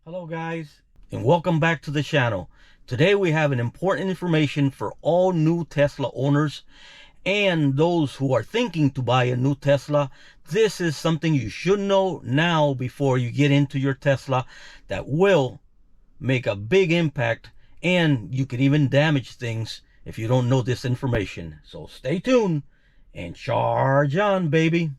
Hello guys, and welcome back to the channel. Today we have an important information for all new Tesla owners and those who are thinking to buy a new Tesla. This is something you should know now before you get into your Tesla that will make a big impact, and you can even damage things if you don't know this information. So stay tuned and charge on, baby.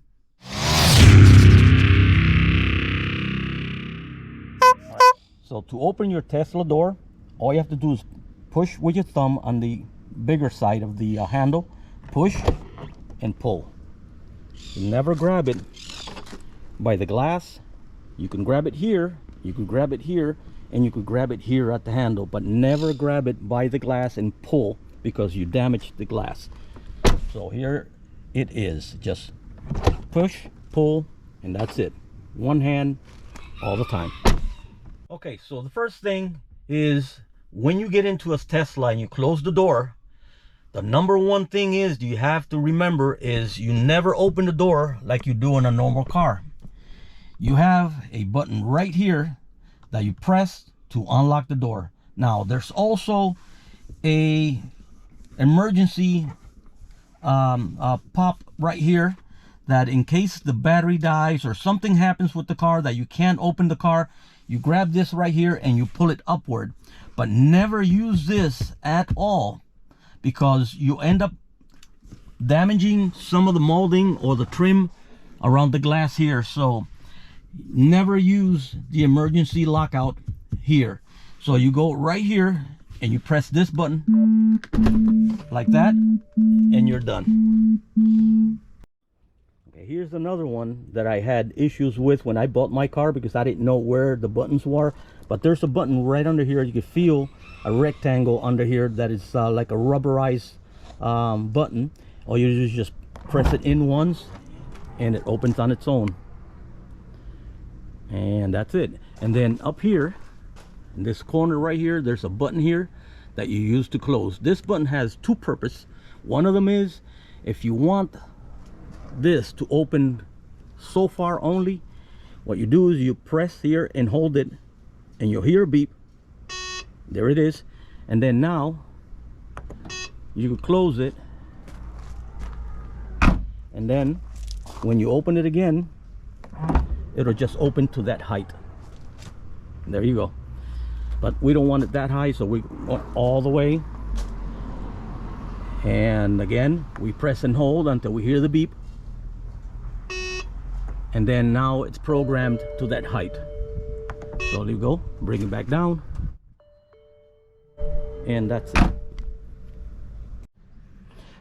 So to open your Tesla door, all you have to do is push with your thumb on the bigger side of the handle. Push and pull. You never grab it by the glass. You can grab it here, you can grab it here, and you could grab it here at the handle, but never grab it by the glass and pull because you damage the glass. So here it is. Just push, pull, and that's it. One hand all the time. Okay, so the first thing is when you get into a Tesla and you close the door, the number one thing is you have to remember is you never open the door like you do in a normal car. You have a button right here that you press to unlock the door. Now there's also a emergency pop right here that in case the battery dies or something happens with the car that you can't open the car, you grab this right here and you pull it upward. But never use this at all because you end up damaging some of the molding or the trim around the glass here. So never use the emergency lockout here. So you go right here and you press this button like that and you're done. Here's another one that I had issues with when I bought my car because I didn't know where the buttons were. But there's a button right under here. You can feel a rectangle under here that is like a rubberized button. All you do is just press it in once and it opens on its own. And that's it. And then up here in this corner right here, there's a button here that you use to close. This button has two purposes. One of them is if you want this to open so far only, what you do is you press here and hold it and you'll hear a beep. There it is. And then now you can close it, and then when you open it again, it'll just open to that height. There you go. But we don't want it that high, so we want all the way. And again, we press and hold until we hear the beep. And then now it's programmed to that height. So there you go, bring it back down, and that's it.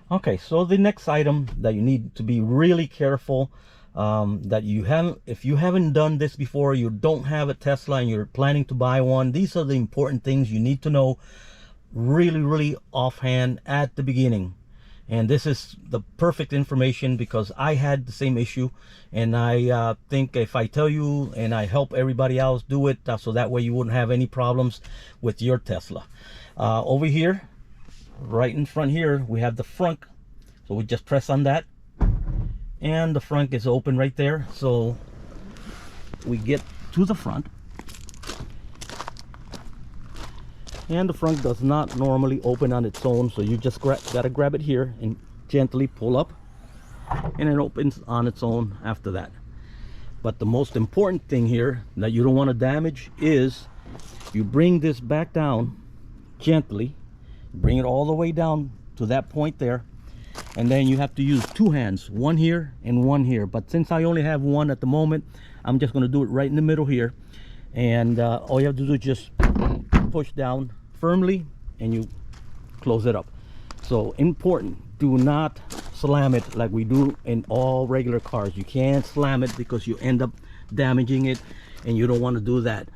Okay, so the next item that you need to be really careful that you haven't, if you haven't done this before, you don't have a Tesla and you're planning to buy one, these are the important things you need to know really offhand at the beginning. And this is the perfect information because I had the same issue, and I think if I tell you and I help everybody else do it, so that way you wouldn't have any problems with your Tesla. Over here, right in front here, we have the front. So we just press on that and the front is open right there. So we get to the front. And the front does not normally open on its own, so you just gotta grab it here and gently pull up, and it opens on its own after that. But the most important thing here that you don't want to damage is you bring this back down gently, bring it all the way down to that point there, and then you have to use two hands, one here and one here. But since I only have one at the moment, I'm just going to do it right in the middle here, and all you have to do is just push down firmly and you close it up. So important, do not slam it like we do in all regular cars. You can't slam it because you end up damaging it, and you don't want to do that.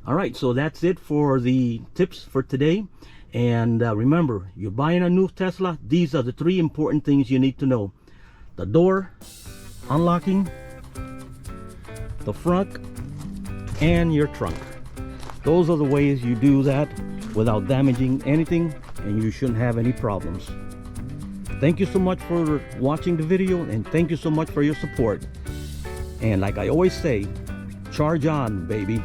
All right, so that's it for the tips for today. And remember, you're buying a new Tesla, these are the three important things you need to know: the door unlocking, the front, and your trunk. Those are the ways you do that without damaging anything, and you shouldn't have any problems. Thank you so much for watching the video, and thank you so much for your support. And like I always say, charge on, baby.